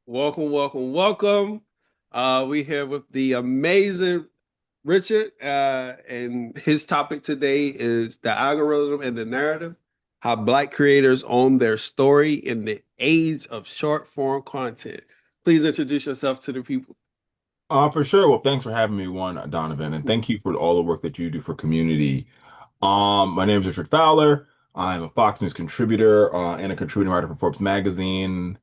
Welcome, welcome, welcome. We here with the amazing Richard, and his topic today is the algorithm and the narrative, how Black creators own their story in the age of short form content. Please introduce yourself to the people. For sure. Well, thanks for having me, Donovan, and thank you for all the work that you do for community. My name is Richard Fowler. I'm a Fox News contributor, and a contributing writer for Forbes magazine.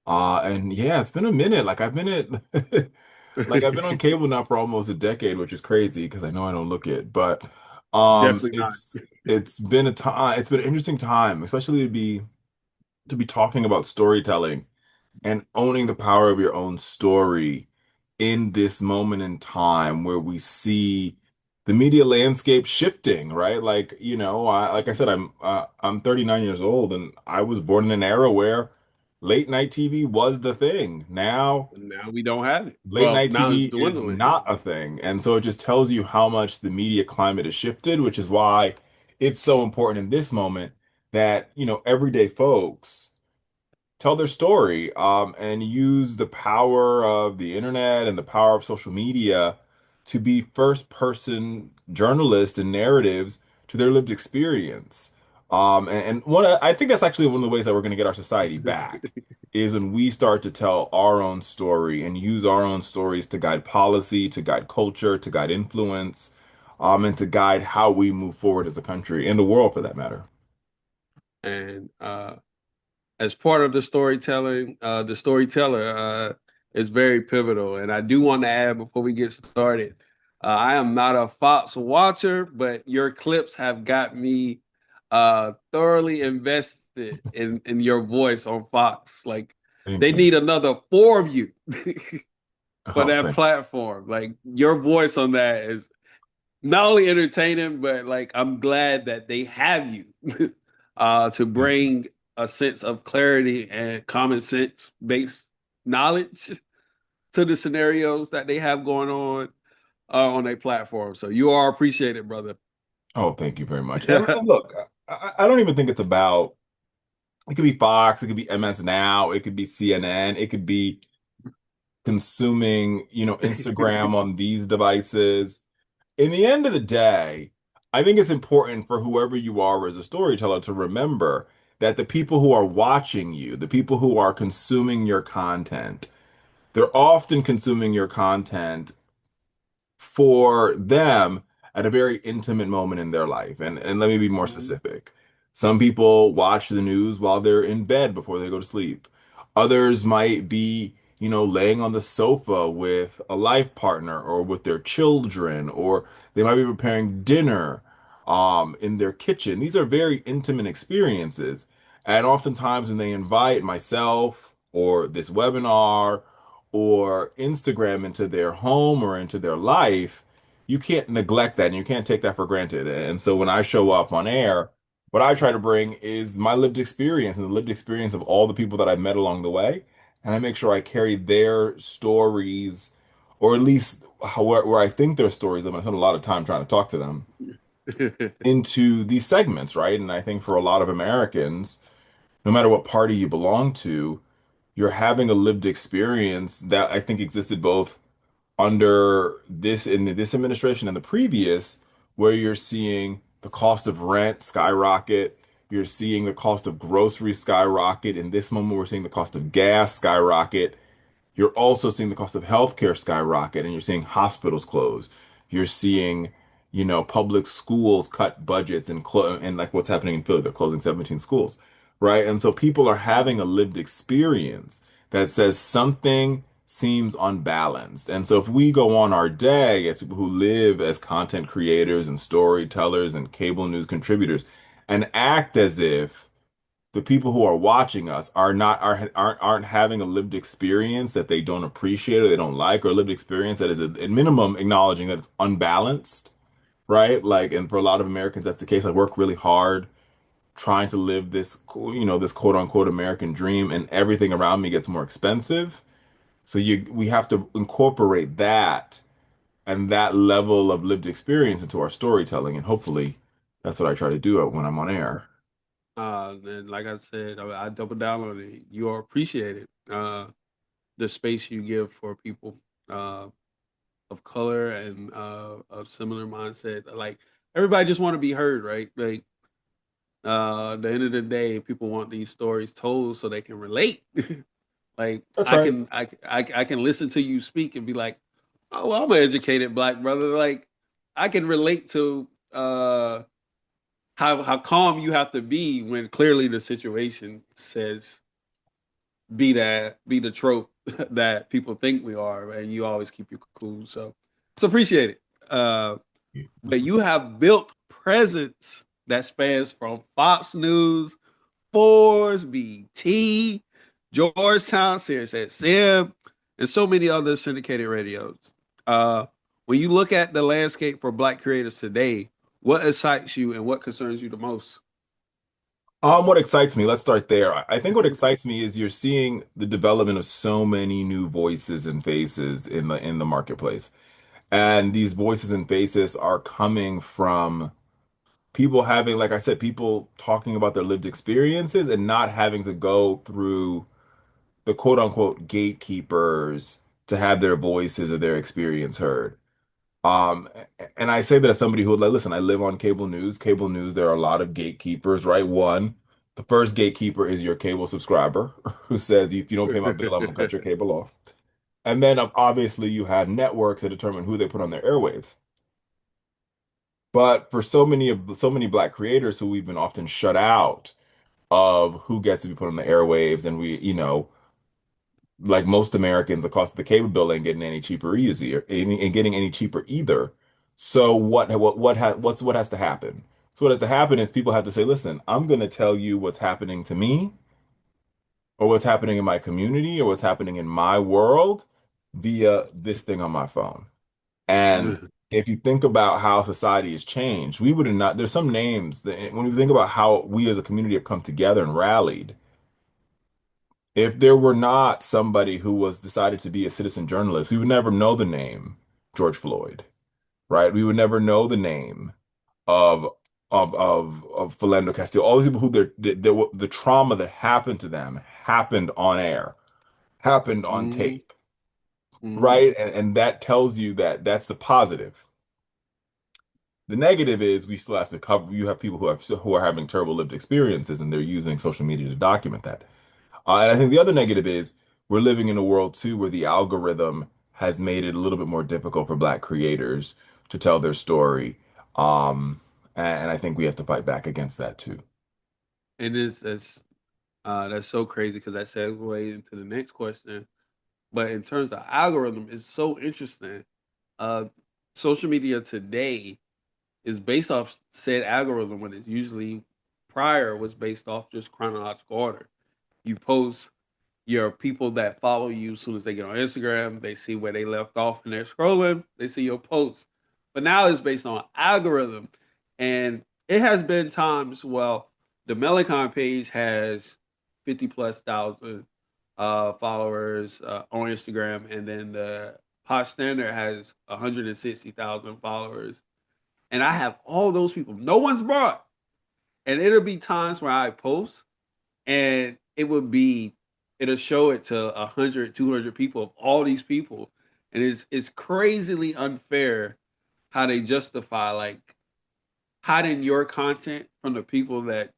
And yeah, it's been a minute. I've been on cable now for almost a decade, which is crazy because I know I don't look it. But Definitely not. it's been a time. It's been an interesting time, especially to be talking about storytelling and owning the power of your own story in this moment in time where we see the media landscape shifting, right? Like I said, I'm 39 years old, and I was born in an era where late night TV was the thing. Now, Now we don't have it. late Well, night now it's TV is dwindling. not a thing, and so it just tells you how much the media climate has shifted, which is why it's so important in this moment that, everyday folks tell their story and use the power of the internet and the power of social media to be first person journalists and narratives to their lived experience. I think that's actually one of the ways that we're going to get our society back is when we start to tell our own story and use our own stories to guide policy, to guide culture, to guide influence, and to guide how we move forward as a country and the world for that matter. And as part of the storytelling, the storyteller is very pivotal. And I do want to add before we get started, I am not a Fox watcher, but your clips have got me thoroughly invested in your voice on Fox. Like Thank they you. need another four of you for Oh, that thank platform. Like your voice on that is not only entertaining, but like I'm glad that they have you to you. bring a sense of clarity and common sense based knowledge to the scenarios that they have going on a platform. So you are appreciated, brother. Oh, thank you very much. And look, I don't even think it's about, it could be Fox, it could be MS Now, it could be CNN, it could be consuming, Instagram on these devices. In the end of the day, I think it's important for whoever you are as a storyteller to remember that the people who are watching you, the people who are consuming your content, they're often consuming your content for them at a very intimate moment in their life. And let me be more Mhm. specific. Some people watch the news while they're in bed before they go to sleep. Others might be, laying on the sofa with a life partner or with their children, or they might be preparing dinner in their kitchen. These are very intimate experiences. And oftentimes when they invite myself or this webinar or Instagram into their home or into their life, you can't neglect that and you can't take that for granted. And so when I show up on air, what I try to bring is my lived experience and the lived experience of all the people that I've met along the way. And I make sure I carry their stories, or at least where I think their stories, I'm gonna spend a lot of time trying to talk to them, into these segments, right? And I think for a lot of Americans, no matter what party you belong to, you're having a lived experience that I think existed both under this administration and the previous, where you're seeing the cost of rent skyrocket, you're seeing the cost of groceries skyrocket. In this moment, we're seeing the cost of gas skyrocket. You're also seeing the cost of healthcare skyrocket, and you're seeing hospitals close. You're seeing, public schools cut budgets and like what's happening in Philly, they're closing 17 schools, right? And so people are having a lived experience that says something seems unbalanced. And so if we go on our day as people who live as content creators and storytellers and cable news contributors and act as if the people who are watching us aren't having a lived experience that they don't appreciate or they don't like, or a lived experience that is at minimum acknowledging that it's unbalanced, right? Like, and for a lot of Americans, that's the case. I work really hard trying to live this quote unquote American dream, and everything around me gets more expensive. So we have to incorporate that and that level of lived experience into our storytelling, and hopefully that's what I try to do when I'm on air. And like I said, I double down on it. You are appreciated. the space you give for people uh, of color and of similar mindset. Like everybody just want to be heard, right? Like at the end of the day, people want these stories told so they can relate. Like That's right. I can listen to you speak and be like, oh, well, I'm an educated black brother. Like I can relate to how calm you have to be when clearly the situation says be the trope that people think we are, and you always keep your cool. So it's appreciated. But you have built presence that spans from Fox News, Forbes, BT, Georgetown, Sirius XM, and so many other syndicated radios. Uh, when you look at the landscape for Black creators today, what excites you and what concerns you the most? What excites me, let's start there. I think what excites me is you're seeing the development of so many new voices and faces in the marketplace. And these voices and faces are coming from people having, like I said, people talking about their lived experiences and not having to go through the quote unquote gatekeepers to have their voices or their experience heard. Um, and I say that as somebody who would like, listen, I live on cable news. Cable news, there are a lot of gatekeepers, right? One, the first gatekeeper is your cable subscriber who says, if you don't pay my bill, I'm gonna cut your cable off. And then obviously you have networks that determine who they put on their airwaves. But for so many black creators who we've been often shut out of who gets to be put on the airwaves, and we, like most Americans, the cost of the cable bill ain't getting any cheaper easier, ain't getting any cheaper either. So what has to happen? So what has to happen is people have to say, listen, I'm gonna tell you what's happening to me, or what's happening in my community, or what's happening in my world via this thing on my phone. And if you think about how society has changed, we would have not, there's some names that when we think about how we as a community have come together and rallied, if there were not somebody who was decided to be a citizen journalist, we would never know the name George Floyd, right? We would never know the name of of Philando Castile. All these people who the trauma that happened to them happened on air, happened on Mhm, tape, mhm. right? And that tells you that that's the positive. The negative is we still have to cover. You have people who are having terrible lived experiences, and they're using social media to document that. And I think the other negative is we're living in a world too where the algorithm has made it a little bit more difficult for Black creators to tell their story. And I think we have to fight back against that too. It is that's so crazy because that segues into the next question. But in terms of algorithm, it's so interesting. Uh, Social media today is based off said algorithm when it's usually prior was based off just chronological order. You post your people that follow you as soon as they get on Instagram, they see where they left off and they're scrolling, they see your post. But now it's based on algorithm. And it has been times, well, the Melanincon page has 50 plus thousand followers on Instagram, and then the Pot Standard has 160,000 followers. And I have all those people. No one's brought. And it'll be times where I post and it'll show it to 100, 200 people of all these people. And it's crazily unfair how they justify like hiding your content from the people that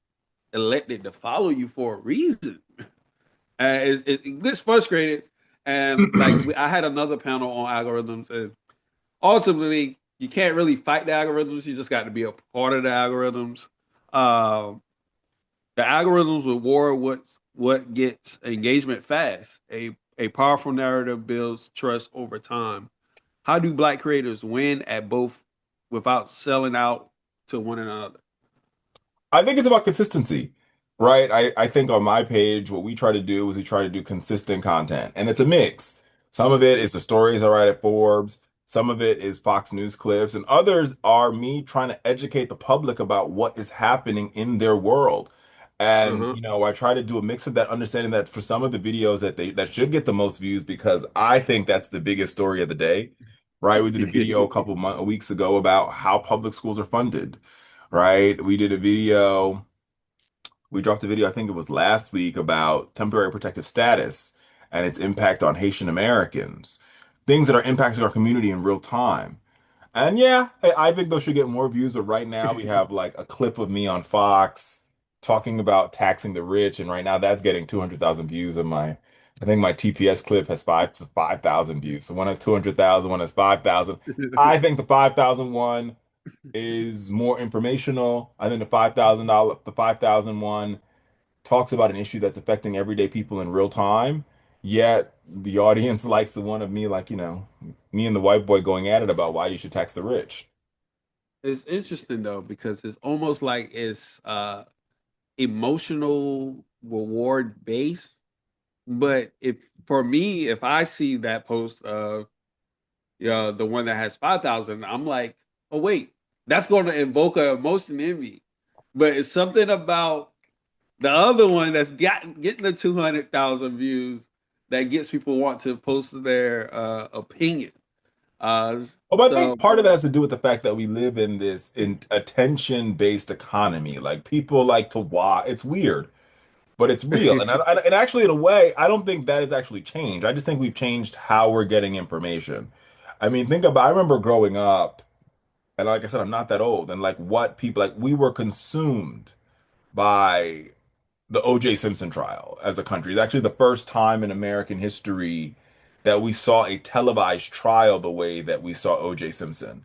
elected to follow you for a reason. It gets frustrated. And like I had another panel on algorithms, and ultimately you can't really fight the algorithms. You just got to be a part of the algorithms. Um, the algorithms reward what gets engagement fast. A powerful narrative builds trust over time. How do Black creators win at both without selling out to one another? I think it's about consistency, right? I think on my page, what we try to do is we try to do consistent content, and it's a mix. Some of it is the stories I write at Forbes, some of it is Fox News clips, and others are me trying to educate the public about what is happening in their world. And, Uh I try to do a mix of that, understanding that for some of the videos that should get the most views, because I think that's the biggest story of the day, right? We did a video a huh. couple weeks ago about how public schools are funded, right? We dropped a video, I think it was last week, about temporary protective status and its impact on Haitian Americans, things that are impacting our community in real time. And yeah, I think those should get more views, but right now we have like a clip of me on Fox talking about taxing the rich, and right now that's getting 200,000 views of I think my TPS clip has 5,000 views. So one has 200,000, one has 5,000. I think the 5,000 one is more informational. I think the 5,000 one talks about an issue that's affecting everyday people in real time. Yet the audience likes the one of me, like, me and the white boy going at it about why you should tax the rich. It's interesting though because it's almost like it's emotional reward based. But if for me, if I see that post of the one that has 5,000, I'm like, oh wait, that's going to invoke an emotion in me. But it's something about the other one that's getting the 200,000 views that gets people want to post their opinion. Oh, but I So think part of that has to do with the fact that we live in this in attention-based economy. Like people like to watch. It's weird, but it's real. And actually, in a way, I don't think that has actually changed. I just think we've changed how we're getting information. I mean, think about, I remember growing up, and like I said, I'm not that old, and like what people, like we were consumed by the O.J. Simpson trial as a country. It's actually the first time in American history that we saw a televised trial the way that we saw O.J. Simpson.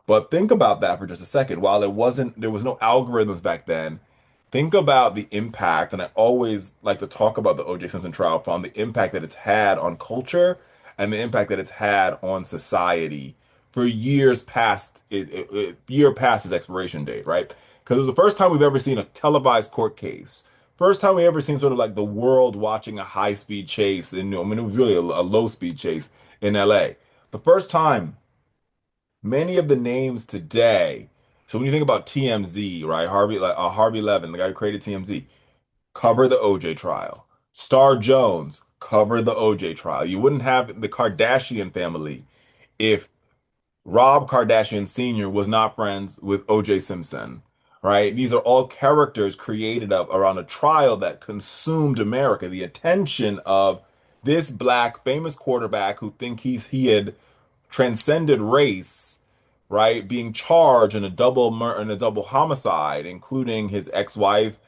But think about that for just a second. While there was no algorithms back then, think about the impact, and I always like to talk about the O.J. Simpson trial from the impact that it's had on culture and the impact that it's had on society for years past year past its expiration date, right? Because it was the first time we've ever seen a televised court case. First time we ever seen sort of like the world watching a high speed chase in, I mean, it was really a low speed chase in LA. The first time many of the names today. So when you think about TMZ, right? Harvey Levin, the guy who created TMZ, cover the OJ trial. Star Jones, cover the OJ trial. You wouldn't have the Kardashian family if Rob Kardashian Sr. was not friends with O.J. Simpson, right? These are all characters created up around a trial that consumed America. The attention of this black famous quarterback who think he had transcended race, right? Being charged in in a double homicide, including his ex-wife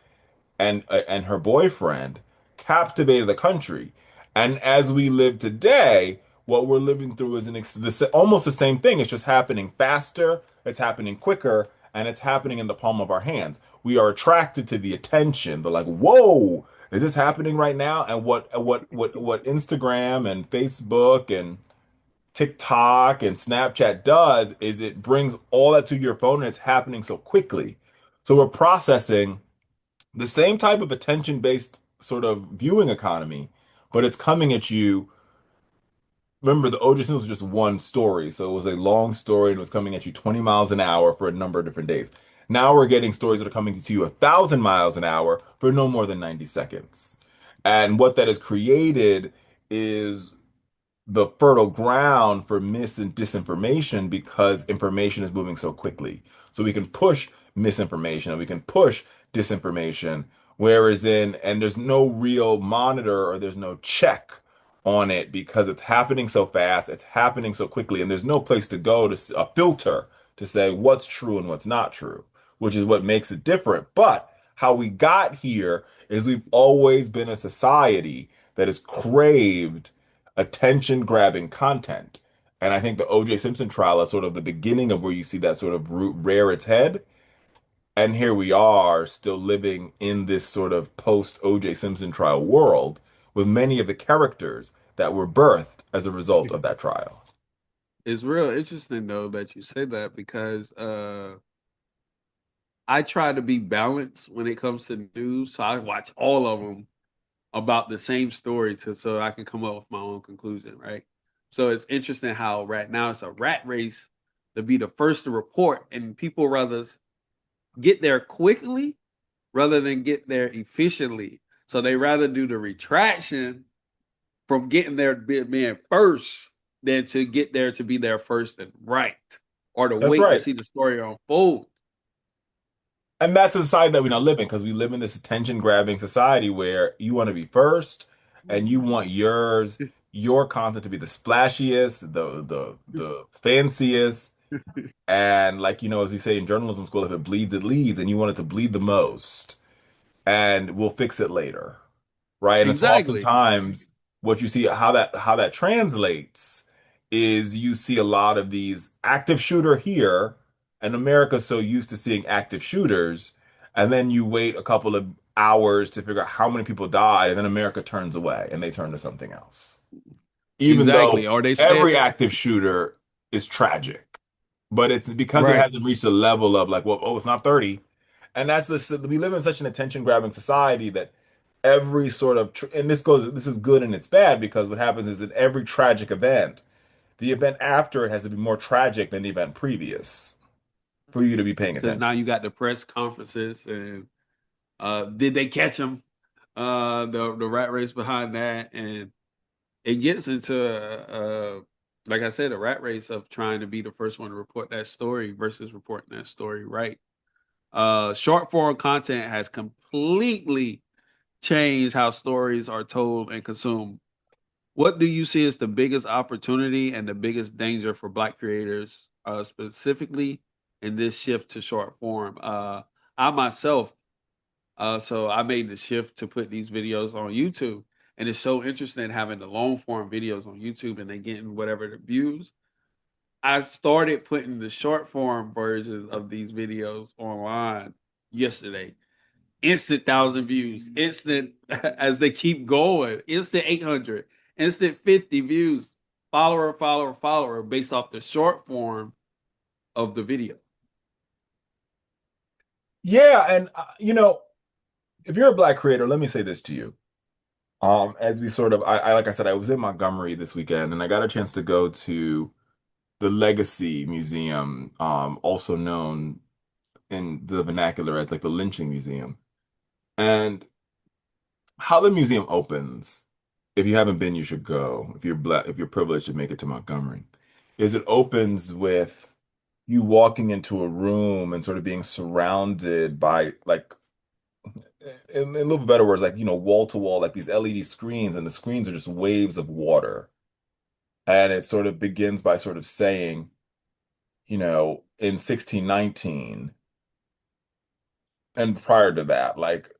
and her boyfriend, captivated the country. And as we live today, what we're living through is almost the same thing. It's just happening faster, it's happening quicker, and it's happening in the palm of our hands. We are attracted to the attention. They're like, "Whoa, is this happening right now?" And what Instagram and Facebook and TikTok and Snapchat does is it brings all that to your phone, and it's happening so quickly. So we're processing the same type of attention-based sort of viewing economy, but it's coming at you. Remember, the O.J. Simpson was just one story, so it was a long story and it was coming at you 20 miles an hour for a number of different days. Now we're getting stories that are coming to you 1,000 miles an hour for no more than 90 seconds. And what that has created is the fertile ground for mis and disinformation because information is moving so quickly. So we can push misinformation and we can push disinformation, and there's no real monitor or there's no check on it because it's happening so fast, it's happening so quickly, and there's no place to go a filter to say what's true and what's not true, which is what makes it different. But how we got here is we've always been a society that has craved attention grabbing content. And I think the O.J. Simpson trial is sort of the beginning of where you see that sort of rear its head. And here we are still living in this sort of post O.J. Simpson trial world with many of the characters that were birthed as a result of that trial. it's real interesting though that you say that because I try to be balanced when it comes to news. So I watch all of them about the same story so I can come up with my own conclusion, right? So it's interesting how right now it's a rat race to be the first to report, and people rather get there quickly rather than get there efficiently. So they rather do the retraction from getting there being first than to get there to be there first and right, or to That's wait to right. see the story unfold. And that's a society that we now live in because we live in this attention grabbing society where you want to be first and you want your content to be the splashiest, the fanciest, and like as you say in journalism school, if it bleeds, it leads, and you want it to bleed the most, and we'll fix it later, right? And it's Exactly. oftentimes what you see how that translates is you see a lot of these active shooter here, and America's so used to seeing active shooters, and then you wait a couple of hours to figure out how many people died, and then America turns away and they turn to something else. Even Exactly. though Or they said, every active shooter is tragic, but it's because it right. hasn't reached a level of like, well, oh, it's not 30. And that's we live in such an attention-grabbing society that every sort of, and this is good and it's bad because what happens is in every tragic event, the event after it has to be more tragic than the event previous for you to be paying Because now attention. you got the press conferences and did they catch him? The rat race behind that, and it gets into like I said, a rat race of trying to be the first one to report that story versus reporting that story right. Short form content has completely changed how stories are told and consumed. What do you see as the biggest opportunity and the biggest danger for Black creators, specifically in this shift to short form? I myself, so I made the shift to put these videos on YouTube, and it's so interesting having the long form videos on YouTube and they getting whatever the views. I started putting the short form versions of these videos online yesterday. Instant 1,000 views, instant as they keep going, instant 800, instant 50 views, follower, follower, follower, based off the short form of the video. Yeah, and if you're a Black creator, let me say this to you. As we sort of, like I said, I was in Montgomery this weekend, and I got a chance to go to the Legacy Museum, also known in the vernacular as like the Lynching Museum. And how the museum opens, if you haven't been, you should go. If you're Black, if you're privileged to make it to Montgomery, is it opens with you walking into a room and sort of being surrounded by like, in a little better words, like wall to wall, like these LED screens, and the screens are just waves of water. And it sort of begins by sort of saying, in 1619 and prior to that, like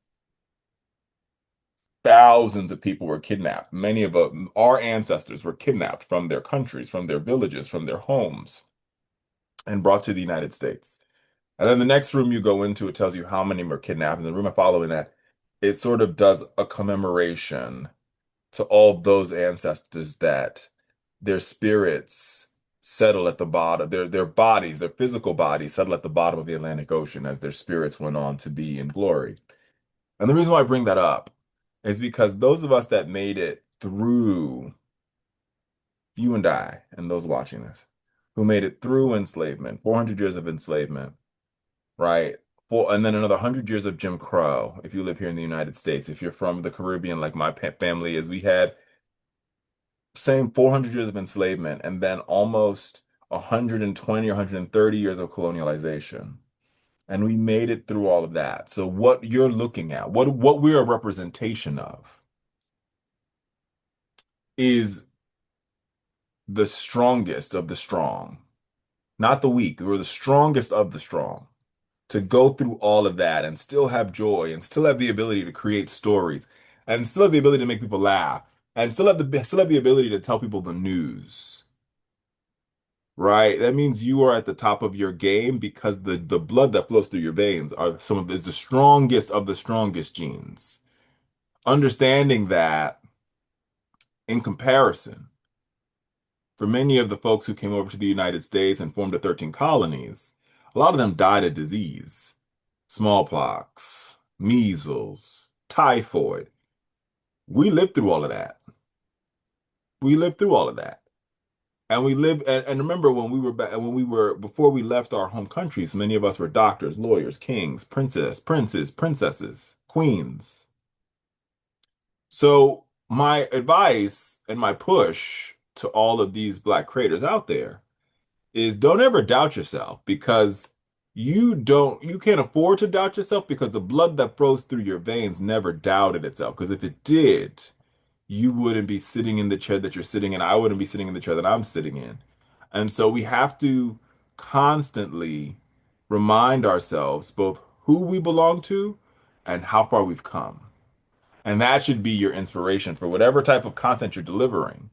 thousands of people were kidnapped. Many of our ancestors were kidnapped from their countries, from their villages, from their homes, and brought to the United States. And then the next room you go into, it tells you how many were kidnapped. And the room following that, it sort of does a commemoration to all those ancestors that their spirits settle at the bottom, their bodies, their physical bodies settle at the bottom of the Atlantic Ocean as their spirits went on to be in glory. And the reason why I bring that up is because those of us that made it through, you and I, and those watching this, who made it through enslavement, 400 years of enslavement, right? And then another 100 years of Jim Crow, if you live here in the United States. If you're from the Caribbean, like my family is, we had same 400 years of enslavement and then almost 120 or 130 years of colonialization. And we made it through all of that. So what you're looking at, what we're a representation of is the strongest of the strong, not the weak. We're the strongest of the strong. To go through all of that and still have joy and still have the ability to create stories and still have the ability to make people laugh and still have the ability to tell people the news, right? That means you are at the top of your game because the blood that flows through your veins are is the strongest of the strongest genes. Understanding that in comparison, for many of the folks who came over to the United States and formed the 13 colonies, a lot of them died of disease, smallpox, measles, typhoid. We lived through all of that. We lived through all of that. And we lived, and remember when we were back, when we were, before we left our home countries, many of us were doctors, lawyers, kings, princes, princesses, queens. So my advice and my push to all of these Black creators out there is don't ever doubt yourself because you can't afford to doubt yourself because the blood that flows through your veins never doubted itself. Because if it did, you wouldn't be sitting in the chair that you're sitting in. I wouldn't be sitting in the chair that I'm sitting in. And so we have to constantly remind ourselves both who we belong to and how far we've come. And that should be your inspiration for whatever type of content you're delivering.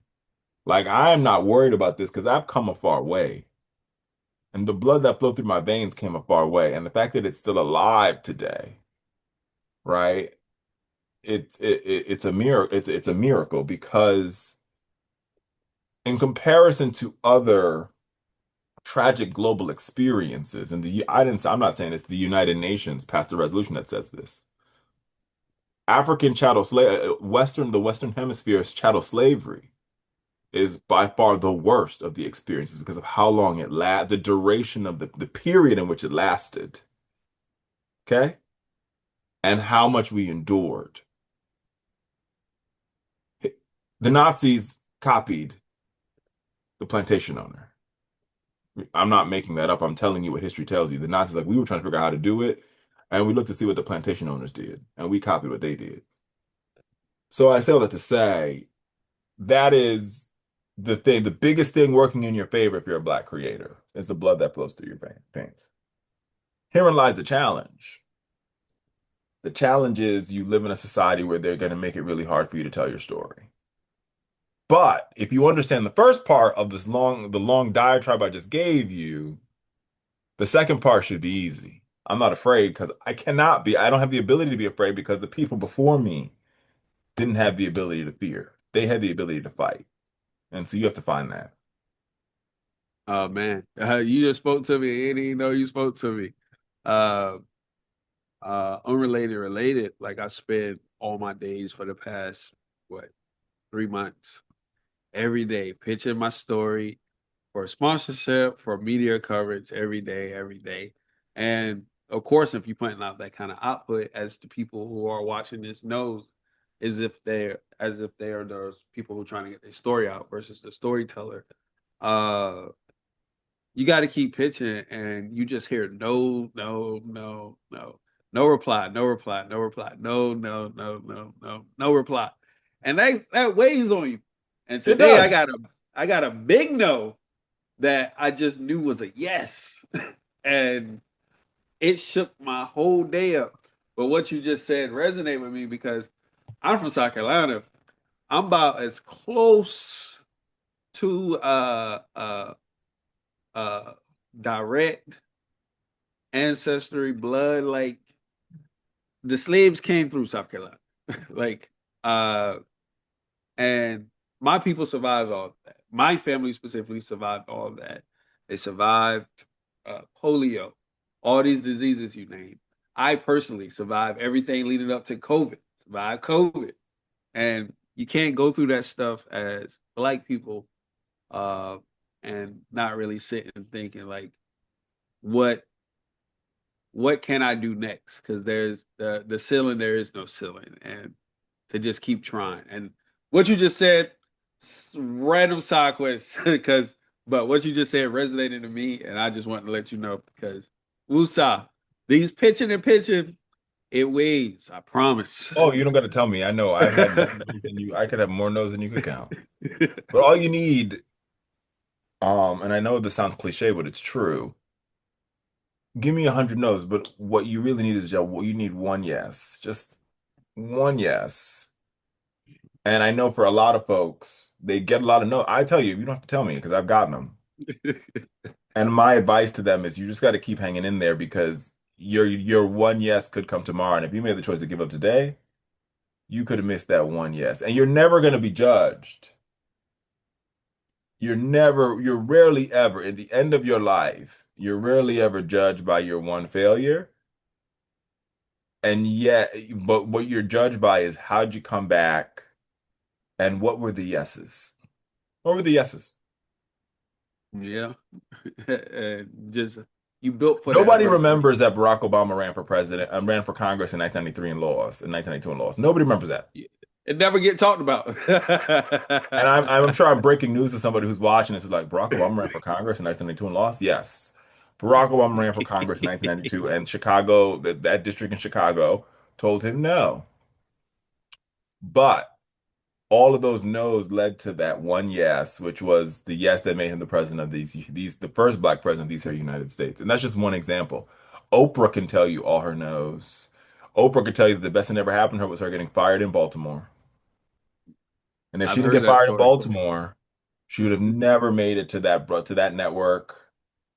Like, I am not worried about this because I've come a far way. And the blood that flowed through my veins came a far way. And the fact that it's still alive today, right? It's a miracle. It's a miracle because in comparison to other tragic global experiences, and I'm not saying it's the United Nations passed a resolution that says this. African chattel slave, the Western Hemisphere's chattel slavery is by far the worst of the experiences because of how long the duration of the period in which it lasted, okay? And how much we endured. The Nazis copied the plantation owner. I'm not making that up. I'm telling you what history tells you. The Nazis, like, we were trying to figure out how to do it, and we looked to see what the plantation owners did, and we copied what they did. So I say all that to say that is the thing, the biggest thing working in your favor if you're a black creator is the blood that flows through your veins. Herein lies the challenge. The challenge is you live in a society where they're going to make it really hard for you to tell your story. But if you understand the first part of the long diatribe I just gave you, the second part should be easy. I'm not afraid because I don't have the ability to be afraid because the people before me didn't have the ability to fear. They had the ability to fight. And so you have to find that. Oh man, you just spoke to me. I didn't even know you spoke to me. Uh, Unrelated, related. Like I spent all my days for the past what 3 months every day pitching my story for sponsorship, for media coverage every day. And of course, if you're putting out that kind of output, as the people who are watching this knows, as if they are those people who are trying to get their story out versus the storyteller. Uh, you got to keep pitching, and you just hear no, no, no, no, no reply, no reply, no reply, no, no, no, no, no, no reply, and that weighs on you. And It today does. I got a big no that I just knew was a yes, and it shook my whole day up. But what you just said resonated with me because I'm from South Carolina. I'm about as close to uh direct ancestry blood, like the slaves came through South Carolina. like uh and my people survived all of that. My family specifically survived all of that. They survived polio, all these diseases you name. I personally survived everything leading up to COVID, survived COVID. And you can't go through that stuff as black people uh and not really sit and thinking like what what can I do next? Because there's the ceiling, there is no ceiling, and to just keep trying. And what you just said, random side question, because but what you just said resonated to me, and I just wanted to let you know because Wusa, these pitching and pitching, it weighs. I promise. Oh, you don't got to tell me. I know I've had more no's than you. I could have more no's than you could count. But all you need, and I know this sounds cliche, but it's true. Give me 100 no's, but what you really need is you need one yes. Just one yes. And I know for a lot of folks, they get a lot of no. I tell you, you don't have to tell me because I've gotten them. And my advice to them is you just got to keep hanging in there because your one yes could come tomorrow. And if you made the choice to give up today, you could have missed that one yes. And you're never going to be judged. You're rarely ever, at the end of your life, you're rarely ever judged by your one failure. And yet, but what you're judged by is how'd you come back and what were the yeses? What were the yeses? Yeah, and just you built for the Nobody adversity. remembers that Barack Obama ran for president, ran for Congress in 1993 and lost, in 1992 and lost. Nobody remembers that. It never get talked about. And I'm sure I'm breaking news to somebody who's watching this is like, Barack Obama ran for Congress in 1992 and lost? Yes. Barack Obama ran for Congress in 1992 and Chicago, that district in Chicago told him no. But all of those no's led to that one yes, which was the yes that made him the president of the first black president of these here United States. And that's just one example. Oprah can tell you all her no's. Oprah could tell you that the best thing that ever happened to her was her getting fired in Baltimore. And if I've she didn't heard get that fired in story. Baltimore, she would have never made it to that network,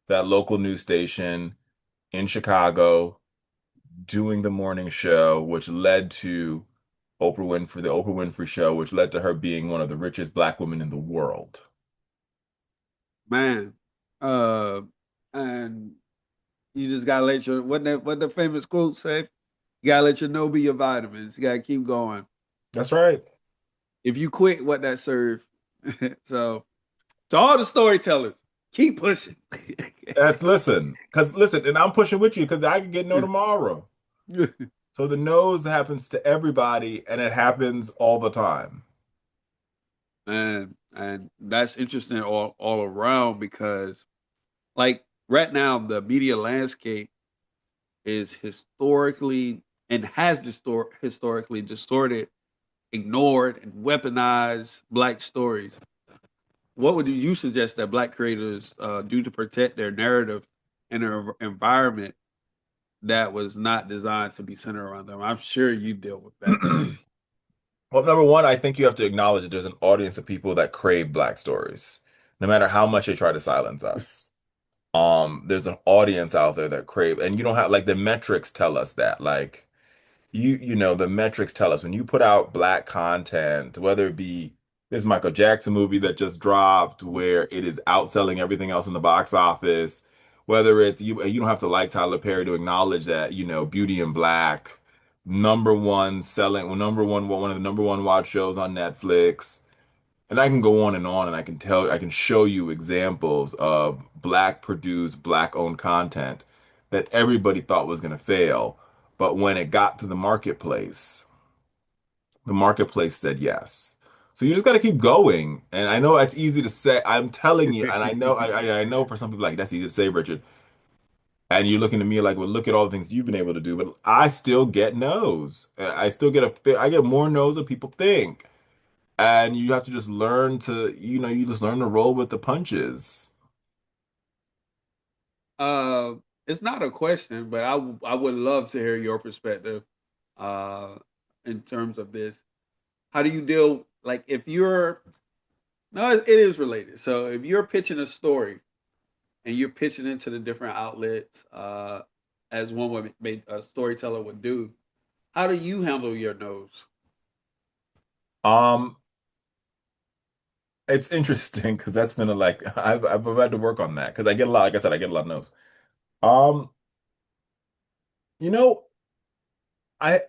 that local news station in Chicago, doing the morning show, which led to the Oprah Winfrey Show, which led to her being one of the richest black women in the world. Man, uh, and you just gotta let your what the famous quote say? You gotta let your no be your vitamins. You gotta keep going. That's right. If you quit, what that serve? So to all the storytellers, keep pushing. That's listen, and I'm pushing with you because I can get no tomorrow. So the nose happens to everybody, and it happens all the time. And that's interesting all around because like right now the media landscape is historically and has historically distorted, ignored, and weaponized black stories. What would you suggest that black creators do to protect their narrative in an environment that was not designed to be centered around them? I'm sure you deal with that. Well, number one, I think you have to acknowledge that there's an audience of people that crave black stories, no matter how much they try to silence us. There's an audience out there that crave, and you don't have like the metrics tell us that. Like the metrics tell us when you put out black content, whether it be this Michael Jackson movie that just dropped, where it is outselling everything else in the box office, whether it's you don't have to like Tyler Perry to acknowledge that, Beauty and Black, number one selling, well, number one of the number one watch shows on Netflix. And I can go on, and I can show you examples of black produced, black owned content that everybody thought was going to fail. But when it got to the marketplace said yes. So you just got to keep going. And I know it's easy to say, I'm telling you, and I know for some people like that's easy to say, Richard. And you're looking at me like, well, look at all the things you've been able to do, but I still get no's. I get more no's than people think. And you have to just learn you just learn to roll with the punches. Uh, it's not a question, but I would love to hear your perspective uh, in terms of this. How do you deal like if you're no, it is related. So if you're pitching a story and you're pitching into the different outlets, as one would a storyteller would do, how do you handle your no's? Um, it's interesting because that's been I've had to work on that because I get a lot, like I said, I get a lot of no's. Um, you know, I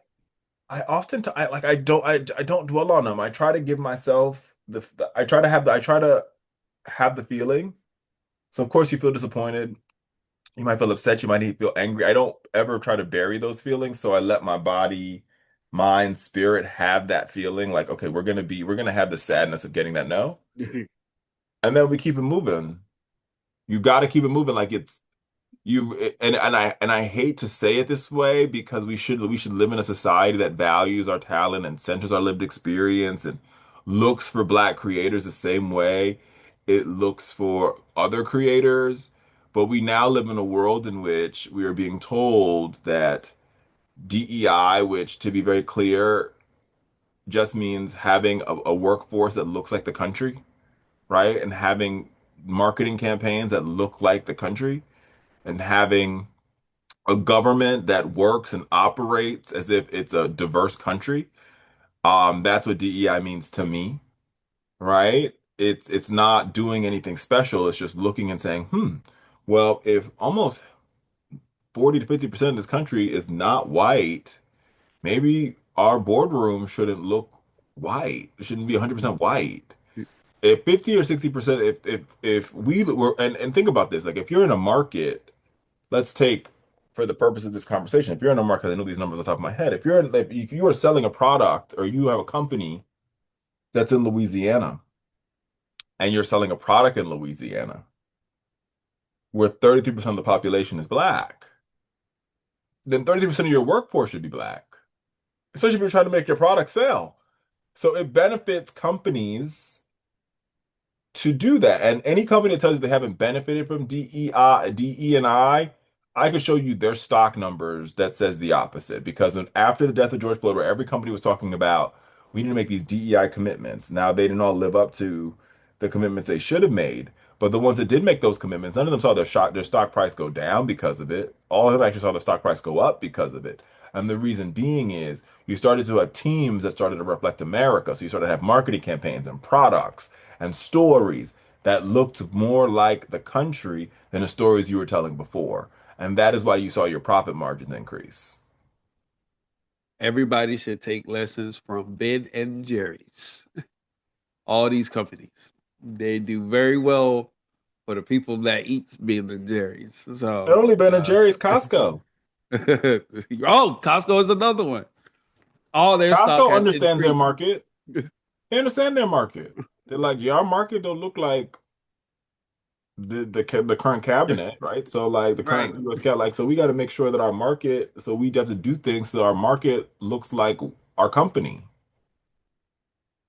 I often t I like I don't dwell on them. I try to give myself I try to have the feeling. So of course you feel disappointed. You might feel upset, you might even feel angry. I don't ever try to bury those feelings, so I let my body, mind, spirit have that feeling like, okay, we're gonna have the sadness of getting that no, and then we keep it moving. You got to keep it moving like it's you and I hate to say it this way because we should live in a society that values our talent and centers our lived experience and looks for black creators the same way it looks for other creators. But we now live in a world in which we are being told that DEI, which to be very clear, just means having a workforce that looks like the country, right? And having marketing campaigns that look like the country and having a government that works and operates as if it's a diverse country. That's what DEI means to me, right? It's not doing anything special. It's just looking and saying, well, if almost 40 to 50% of this country is not white, maybe our boardroom shouldn't look white. It shouldn't be 100% white. If 50 or 60%, if we were and think about this, like if you're in a market, let's take for the purpose of this conversation, if you're in a market, I know these numbers off the top of my head. If you are selling a product or you have a company that's in Louisiana and you're selling a product in Louisiana where 33% of the population is black, then 33% of your workforce should be black, especially if you're trying to make your product sell. So it benefits companies to do that. And any company that tells you they haven't benefited from DE and I could show you their stock numbers that says the opposite. Because after the death of George Floyd, where every company was talking about we need to make these DEI commitments, now they didn't all live up to the commitments they should have made. But the ones that did make those commitments, none of them saw their stock price go down because of it. All of them actually saw their stock price go up because of it. And the reason being is you started to have teams that started to reflect America. So you started to have marketing campaigns and products and stories that looked more like the country than the stories you were telling before. And that is why you saw your profit margins increase. Everybody should take lessons from Ben and Jerry's. All these companies, they do very well for the people that eats Ben and Jerry's. Not So, only Ben and Jerry's, Costco. oh, Costco is another one. All their stock Costco has understands their increased. market. They understand their market. They're like, yeah, our market don't look like the current cabinet, right? So like the Right. current US cat, like so we got to make sure that our market, so we have to do things so our market looks like our company.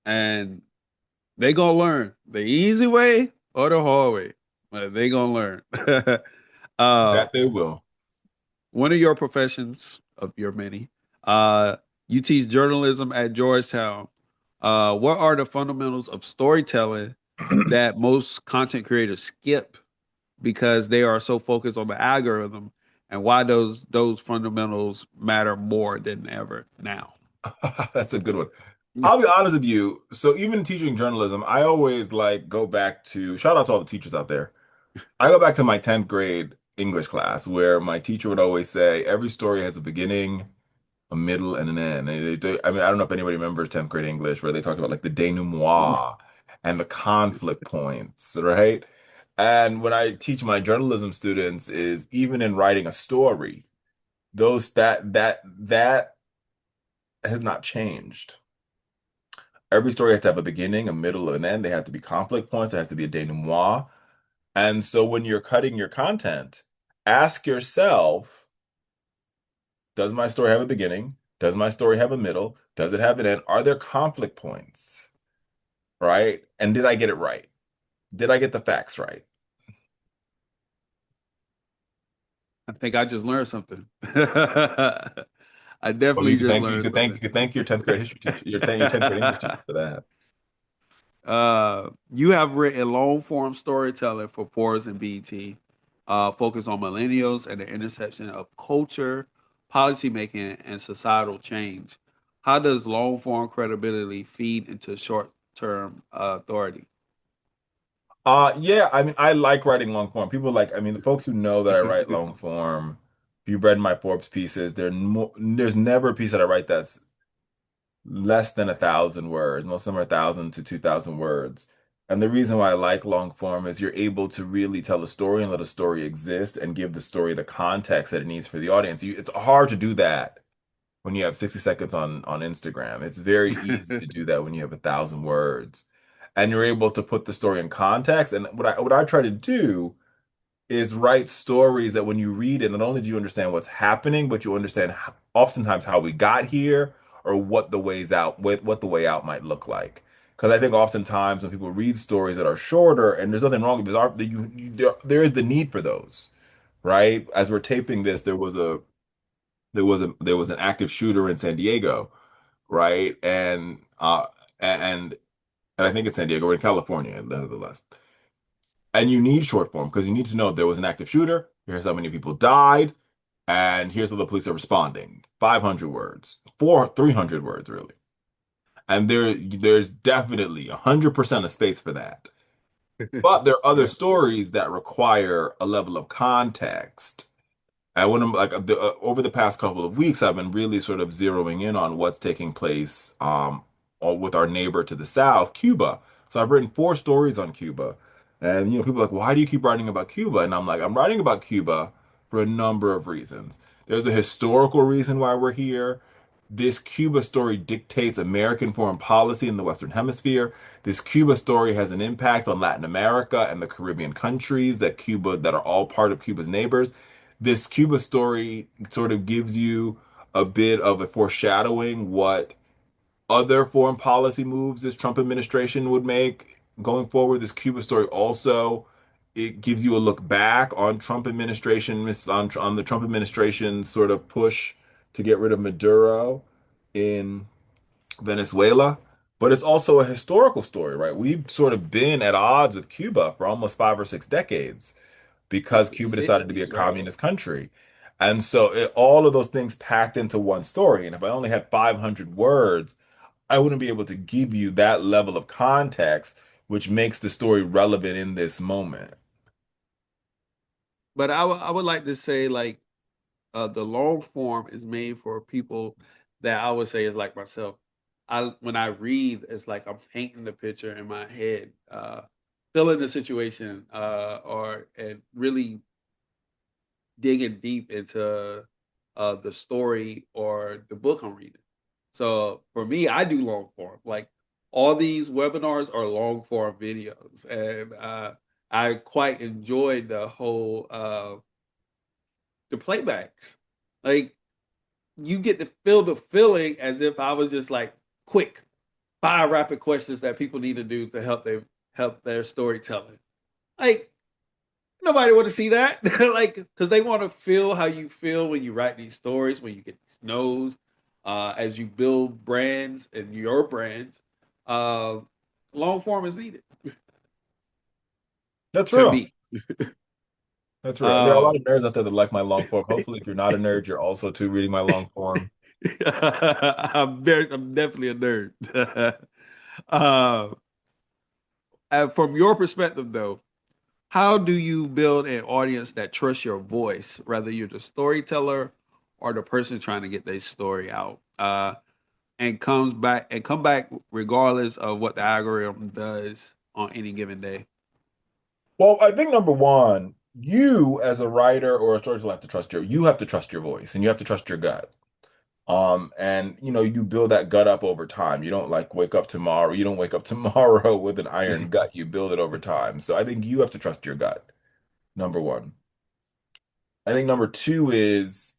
And they gonna learn the easy way or the hard way. But they gonna learn. uh, That they will. one of your professions of your many, uh, you teach journalism at Georgetown. What are the fundamentals of storytelling that most content creators skip because they are so focused on the algorithm, and why those fundamentals matter more than ever now? That's a good one. I'll be honest with you. So even teaching journalism, I always like go back to shout out to all the teachers out there. I go back to my 10th grade English class where my teacher would always say every story has a beginning, a middle, and an end. I mean, I don't know if anybody remembers 10th grade English where they talk about like the denouement and the conflict points, right? And when I teach my journalism students is even in writing a story, those that has not changed. Every story has to have a beginning, a middle, and an end. They have to be conflict points. There has to be a denouement. And so when you're cutting your content, ask yourself, does my story have a beginning? Does my story have a middle? Does it have an end? Are there conflict points? Right? And did I get it right? Did I get the facts right? I think I just learned something. I Well, definitely just learned you something. could thank your 10th grade history teacher, your 10th grade English teacher for that. You have written long form storytelling for Forbes and BET, focused on millennials and the intersection of culture, policymaking, and societal change. How does long form credibility feed into short term authority? Yeah, I mean, I like writing long form. People like, I mean, the folks who know that I write long form, if you've read my Forbes pieces, there's never a piece that I write that's less than 1,000 words. Most of them are 1,000 to 2,000 words. And the reason why I like long form is you're able to really tell a story and let a story exist and give the story the context that it needs for the audience. It's hard to do that when you have 60 seconds on Instagram. It's very easy to do that when you have 1,000 words. And you're able to put the story in context. And what I try to do is write stories that when you read it, not only do you understand what's happening, but you understand oftentimes how we got here or what the way out might look like. Because I think oftentimes when people read stories that are shorter, and there's nothing wrong with this, there is the need for those, right? As we're taping this, there was an active shooter in San Diego, right? And and I think it's San Diego, we're in California, nevertheless. And you need short form because you need to know there was an active shooter. Here's how many people died, and here's how the police are responding. 500 words, 300 words, really. And there's definitely 100% of space for that. But there are other Yeah. stories that require a level of context. I want to over the past couple of weeks, I've been really sort of zeroing in on what's taking place with our neighbor to the south, Cuba. So I've written 4 stories on Cuba, and people are like, why do you keep writing about Cuba? And I'm like, I'm writing about Cuba for a number of reasons. There's a historical reason why we're here. This Cuba story dictates American foreign policy in the Western Hemisphere. This Cuba story has an impact on Latin America and the Caribbean countries that are all part of Cuba's neighbors. This Cuba story sort of gives you a bit of a foreshadowing what other foreign policy moves this Trump administration would make going forward. This Cuba story also, it gives you a look back on Trump administration, on the Trump administration's sort of push to get rid of Maduro in Venezuela. But it's also a historical story, right? We've sort of been at odds with Cuba for almost 5 or 6 decades Since because the Cuba decided to be a 60s, right? communist country. And so all of those things packed into one story. And if I only had 500 words, I wouldn't be able to give you that level of context, which makes the story relevant in this moment. But I would like to say like the long form is made for people that I would say is like myself. I when I read, it's like I'm painting the picture in my head, feeling the situation, or and really digging deep into the story or the book I'm reading. So for me, I do long form. Like all these webinars are long form videos, and I quite enjoyed the whole the playbacks. Like you get to feel the feeling as if I was just like quick, five rapid questions that people need to do to help their storytelling. Like nobody want to see that, like because they want to feel how you feel when you write these stories, when you get these no's, as you build brands and your brands. Uh, Long form is needed That's to real. me. That's real. There are a Uh, lot of nerds out there that like my long form. Hopefully, if you're not a nerd, you're also too reading my long form. I'm definitely a nerd. uh, and from your perspective, though, how do you build an audience that trusts your voice, whether you're the storyteller or the person trying to get their story out, and come back regardless of what the algorithm does on any given day? Well, I think number one, you as a writer or a storyteller have to trust you have to trust your voice and you have to trust your gut. And you build that gut up over time. You don't like wake up tomorrow. You don't wake up tomorrow with an iron gut. You build it over time. So I think you have to trust your gut, number one. I think number two is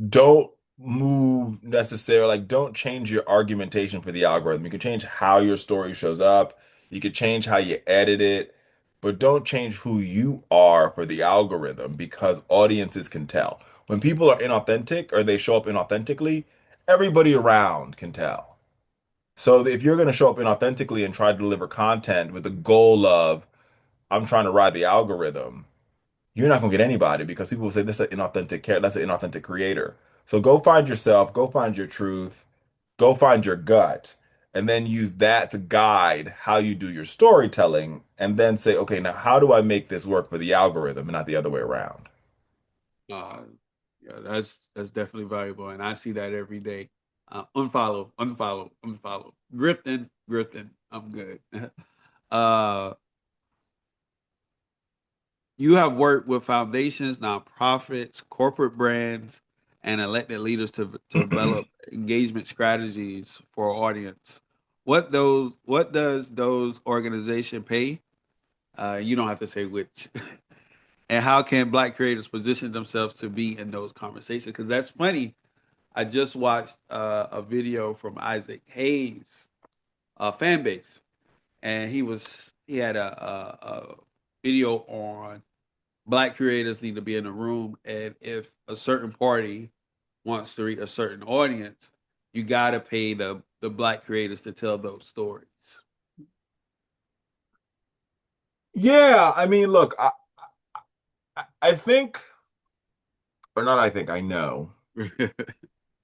don't move necessarily, like don't change your argumentation for the algorithm. You can change how your story shows up. You can change how you edit it, but don't change who you are for the algorithm because audiences can tell. When people are inauthentic or they show up inauthentically, everybody around can tell. So if you're going to show up inauthentically and try to deliver content with the goal of, I'm trying to ride the algorithm, you're not gonna get anybody because people will say this is an inauthentic character, that's an inauthentic creator. So go find yourself, go find your truth, go find your gut, and then use that to guide how you do your storytelling, and then say, okay, now how do I make this work for the algorithm and not the other way around? Uh, yeah, that's definitely valuable, and I see that every day. Unfollow, unfollow, unfollow. Grifting, grifting. I'm good. uh, you have worked with foundations, nonprofits, corporate brands, and elected leaders to develop engagement strategies for our audience. What does those organization pay? You don't have to say which. And how can Black creators position themselves to be in those conversations? Because that's funny. I just watched a video from Isaac Hayes, fan base, and he had a video on Black creators need to be in the room, and if a certain party wants to reach a certain audience, you got to pay the Black creators to tell those stories. Yeah, I mean, look, I think, or not I think, I know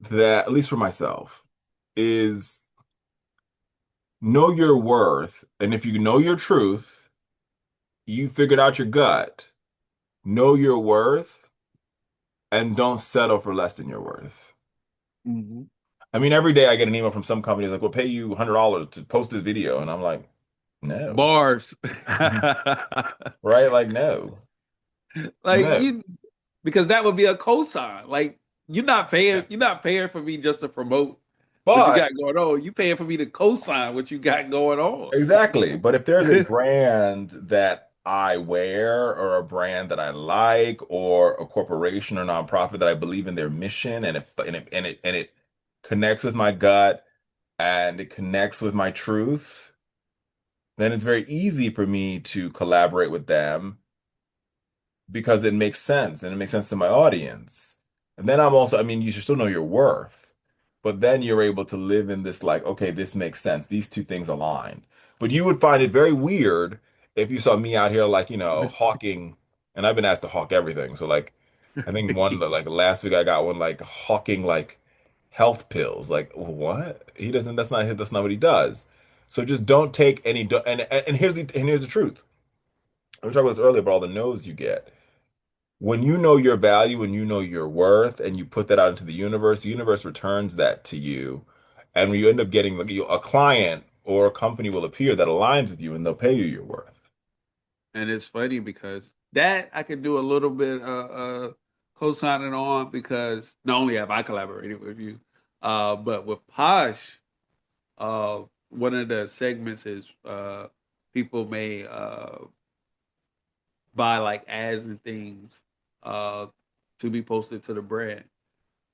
that, at least for myself, is know your worth. And if you know your truth, you figured out your gut, know your worth, and don't settle for less than your worth. Mhm. I mean, every day I get an email from some companies like, we'll pay you $100 to post this video. And I'm like, no, Bars. right? Like, no, Like no. you because that would be a cosign. Like you're not paying for me just to promote what you But got going on. You paying for me to cosign what you got going on. exactly. But if there's a brand that I wear or a brand that I like or a corporation or nonprofit that I believe in their mission and it connects with my gut and it connects with my truth, then it's very easy for me to collaborate with them because it makes sense and it makes sense to my audience. And then I'm also, I mean, you should still know your worth, but then you're able to live in this like, okay, this makes sense. These two things align. But you would find it very weird if you saw me out here like, hawking, and I've been asked to hawk everything. So like, I think one like last week I got one like hawking like health pills. Like, what? He doesn't, that's not what he does. So just don't take any, and here's the truth. We talked about this earlier about all the no's you get. When you know your value and you know your worth and you put that out into the universe returns that to you. And when you end up getting like a client or a company will appear that aligns with you and they'll pay you your worth. And it's funny because that I could do a little bit co-signing on because not only have I collaborated with you, but with Posh, one of the segments is people may buy like ads and things uh, to be posted to the brand.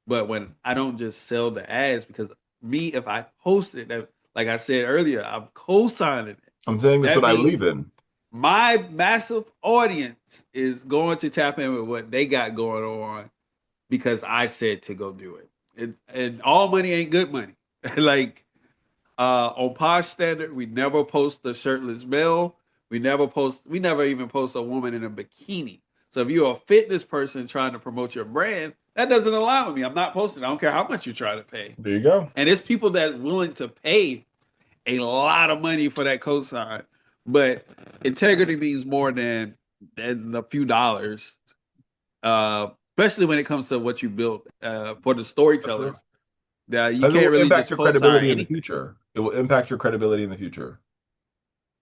But when I don't just sell the ads, because me, if I post it, like I said earlier, I'm co-signing it. I'm saying this is That what I means believe in. my massive audience is going to tap in with what they got going on because I said to go do it. And all money ain't good money. Like on Posh Standard, we never post a shirtless male. We never even post a woman in a bikini. So if you're a fitness person trying to promote your brand, that doesn't allow me. I'm not posting. I don't care how much you try to pay. There you go. And it's people that willing to pay a lot of money for that cosign. But integrity means more than a few dollars, especially when it comes to what you built for the For sure. storytellers. You Because it can't will really impact just your co-sign credibility in the anything. future. It will impact your credibility in the future.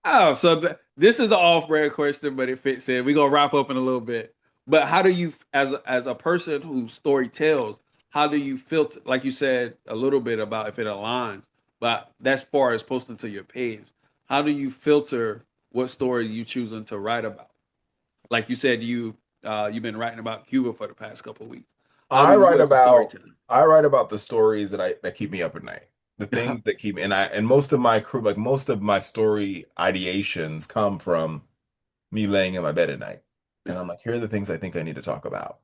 Oh, so this is an off-brand question, but it fits in. We're gonna wrap up in a little bit. But how do you, as a person who story tells, how do you filter? Like you said a little bit about if it aligns, but that's far as posting to your page. How do you filter what story you choosing to write about? Like you said, you've been writing about Cuba for the past couple of weeks. How do I you, write as a about storyteller? I write about the stories that keep me up at night. The things that keep me and most of my crew like most of my story ideations come from me laying in my bed at night. And I'm like, here are the things I think I need to talk about.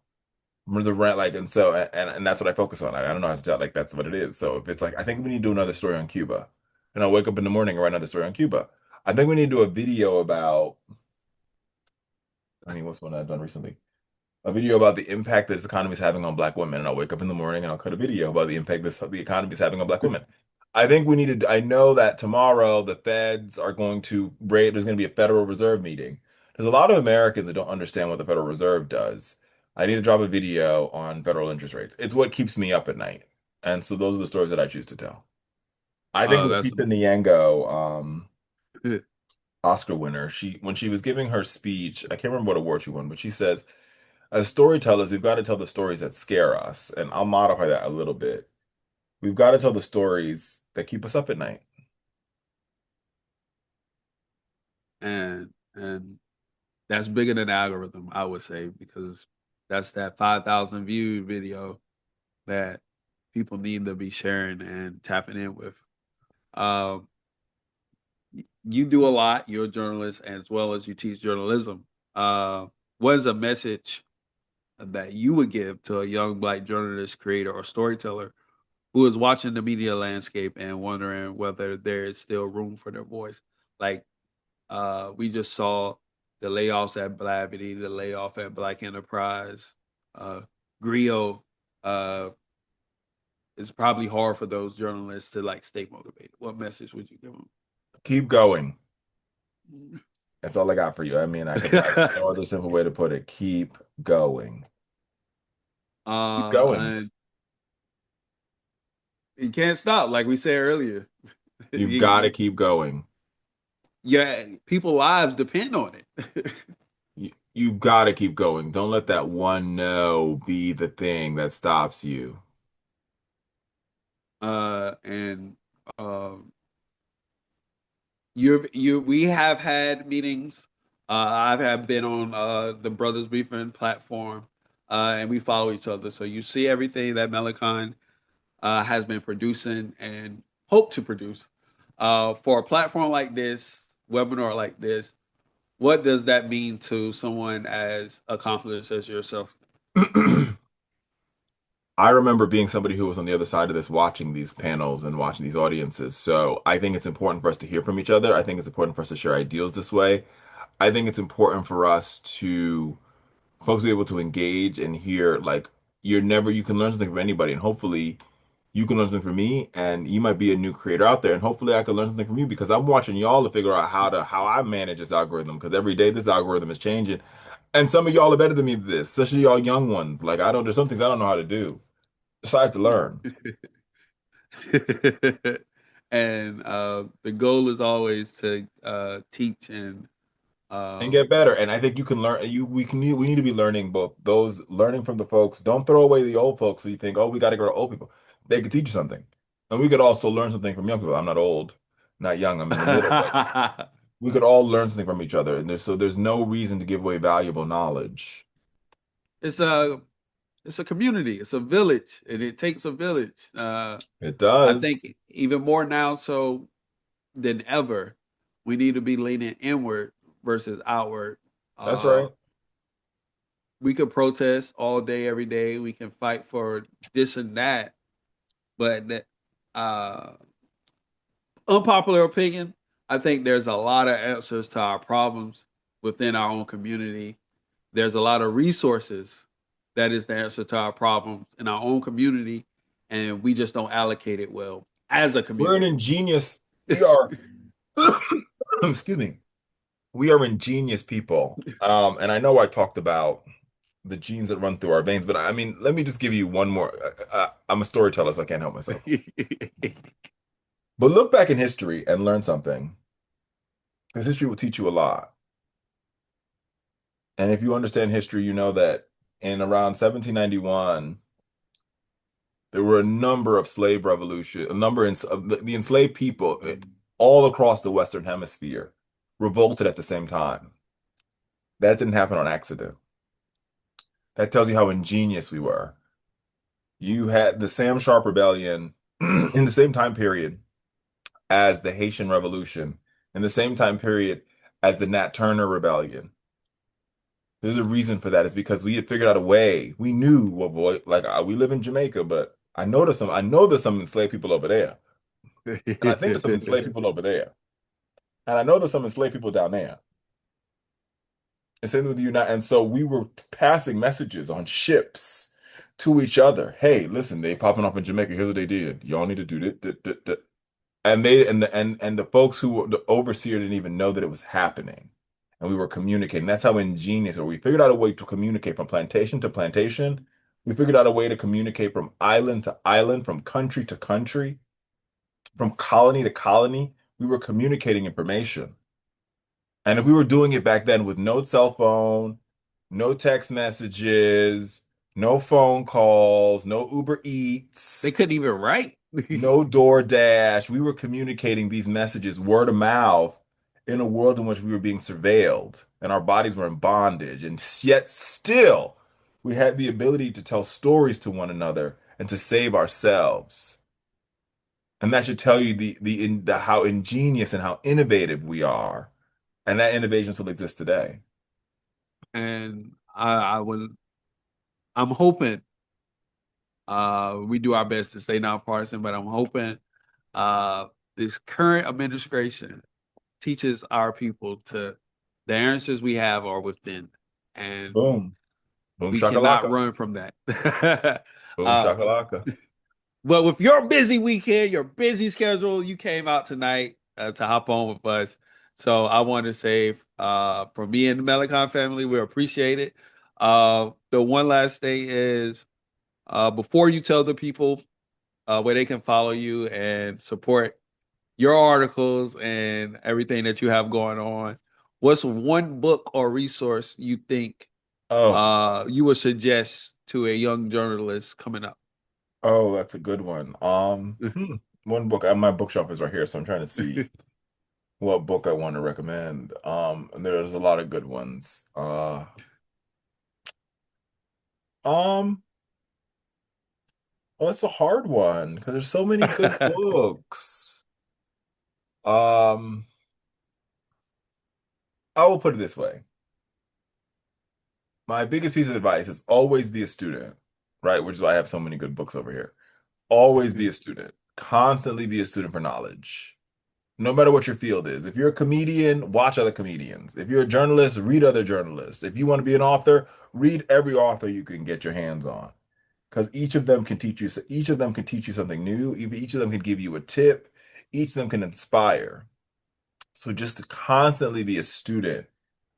Remember the rent like and so and that's what I focus on. I don't know how to tell like that's what it is. So if it's like I think we need to do another story on Cuba. And I'll wake up in the morning and write another story on Cuba. I think we need to do a video about I mean what's one I've done recently? A video about the impact that this economy is having on Black women. And I'll wake up in the morning and I'll cut a video about the impact the economy is having on Black women. I think we need to, I know that tomorrow the feds are going to rate, there's going to be a Federal Reserve meeting. There's a lot of Americans that don't understand what the Federal Reserve does. I need to drop a video on federal interest rates. It's what keeps me up at night. And so those are the stories that I choose to tell. I think That's Lupita Nyong'o, Oscar winner, when she was giving her speech, I can't remember what award she won, but she says, as storytellers, we've got to tell the stories that scare us. And I'll modify that a little bit. We've got to tell the stories that keep us up at night. and that's bigger than the algorithm, I would say, because that's that 5,000 view video that people need to be sharing and tapping in with. Um, you do a lot. You're a journalist as well as you teach journalism. Uh, what is a message that you would give to a young Black journalist, creator, or storyteller who is watching the media landscape and wondering whether there is still room for their voice? Like we just saw the layoffs at Blavity, the layoff at Black Enterprise, uh, Grio. Uh, it's probably hard for those journalists to like stay motivated. What message would you give Keep going. them? That's all I got for you. I mean, there's no other simple way to put it. Keep going. Keep going. And you can't stop, like we said earlier. You've got to you, keep going. yeah, people lives depend on it. You've got to keep going. Don't let that one no be the thing that stops you. And um, we have had meetings. I've have been on the Brothers Briefing platform, and we follow each other. So you see everything that Melanincon has been producing and hope to produce. For a platform like this, webinar like this, what does that mean to someone as accomplished as yourself? I remember being somebody who was on the other side of this, watching these panels and watching these audiences. So I think it's important for us to hear from each other. I think it's important for us to share ideals this way. I think it's important for us to folks be able to engage and hear, like, you can learn something from anybody, and hopefully you can learn something from me, and you might be a new creator out there, and hopefully I can learn something from you because I'm watching y'all to figure out how I manage this algorithm, because every day this algorithm is changing. And some of y'all are better than me at this, especially y'all young ones. Like, I don't, there's some things I don't know how to do. So I have to learn And the goal is always to teach and and uh, get better. And I think you can learn. We need to be learning both. Those learning from the folks. Don't throw away the old folks. So you think, oh, we got to go to old people. They could teach you something, and we could also learn something from young people. I'm not old, not young. I'm in the middle, but we could all learn something from each other. And there's no reason to give away valuable knowledge. it's a it's a community, it's a village, and it takes a village. It I does. think even more now so than ever, we need to be leaning inward versus outward. That's Uh, right. we could protest all day, every day. We can fight for this and that, but uh, unpopular opinion, I think there's a lot of answers to our problems within our own community. There's a lot of resources that is the answer to our problems in our own community, and we just don't allocate it well as a We're an community. ingenious. We are. Excuse me. We are ingenious people. And I know I talked about the genes that run through our veins, but I mean, let me just give you one more. I'm a storyteller, so I can't help myself. But look back in history and learn something, because history will teach you a lot. And if you understand history, you know that in around 1791, there were a number of slave revolution, a number of the enslaved people all across the Western Hemisphere revolted at the same time. That didn't happen on accident. That tells you how ingenious we were. You had the Sam Sharp Rebellion in the same time period as the Haitian Revolution, in the same time period as the Nat Turner Rebellion. There's a reason for that. It's because we had figured out a way. We knew, well, boy, like we live in Jamaica, but I know there's some enslaved people over there. And I think there's some enslaved people over there. And I know there's some enslaved people down there. And same with you now. And so we were passing messages on ships to each other. Hey, listen, they popping off in Jamaica. Here's what they did. Y'all need to do this. And the folks who were the overseer didn't even know that it was happening. And we were communicating. That's how ingenious, or we figured out a way to communicate from plantation to plantation. We figured out a way to communicate from island to island, from country to country, from colony to colony. We were communicating information. And if we were doing it back then with no cell phone, no text messages, no phone calls, no Uber They Eats, couldn't even write. no DoorDash. We were communicating these messages word of mouth in a world in which we were being surveilled and our bodies were in bondage. And yet still, we had the ability to tell stories to one another and to save ourselves. And that should tell you the how ingenious and how innovative we are. And that innovation still exists today. And I'm hoping we do our best to stay nonpartisan, but I'm hoping uh, this current administration teaches our people to the answers we have are within, and Boom. Boom we cannot shakalaka. run from that. Boom uh, shakalaka. but with your busy weekend, your busy schedule, you came out tonight to hop on with us. So I want to say, for me and the Melanincon family, we appreciate it. The one last thing is, before you tell the people where they can follow you and support your articles and everything that you have going on, what's one book or resource you think Oh, you would suggest to a young journalist coming up? oh, that's a good one. One book, my bookshelf is right here, so I'm trying to see what book I want to recommend. And there's a lot of good ones. Um, Oh, it's a hard one because there's so many good books. Um, I will put it this way. My biggest piece of advice is always be a student, right? Which is why I have so many good books over here. Always be a student. Constantly be a student for knowledge. No matter what your field is. If you're a comedian, watch other comedians. If you're a journalist, read other journalists. If you want to be an author, read every author you can get your hands on. Because each of them can teach you something new. Each of them can give you a tip. Each of them can inspire. So just to constantly be a student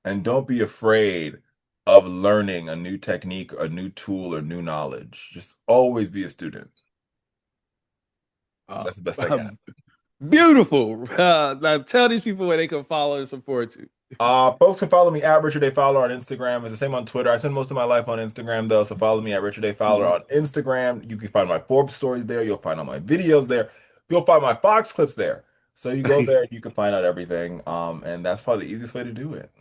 and don't be afraid of learning a new technique, a new tool, or new knowledge. Just always be a student. Uh, That's the best I got. Beautiful. Now tell these people where they can follow and support you. Folks can follow me at Richard A. Fowler on Instagram. It's the same on Twitter. I spend most of my life on Instagram though, so follow me at Richard A. Fowler Mhm. on Instagram. You can find my Forbes stories there. You'll find all my videos there. You'll find my Fox clips there. So you go there, you can find out everything. And that's probably the easiest way to do it.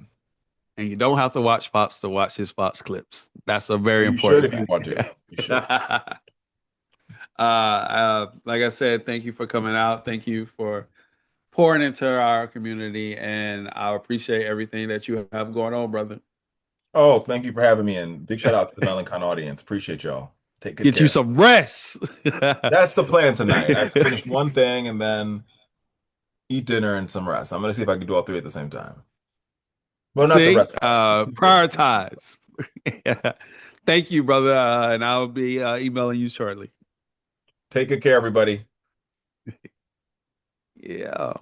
And you don't have to watch Fox to watch his Fox clips. That's a very You should important if you fact. want to. You should. Like I said, thank you for coming out. Thank you for pouring into our community, and I appreciate everything that you have going on, brother. Oh, thank you for having me, and big shout out to the Melanincon audience. Appreciate y'all. Take good Get you care. some rest. That's the plan tonight. I have to finish one thing and then eat dinner and some rest. I'm gonna see if I can do all three at the same time. Well, not the See, rest part. The two things. prioritize. Thank you, brother, and I'll be emailing you shortly. Take good care, everybody. Yeah.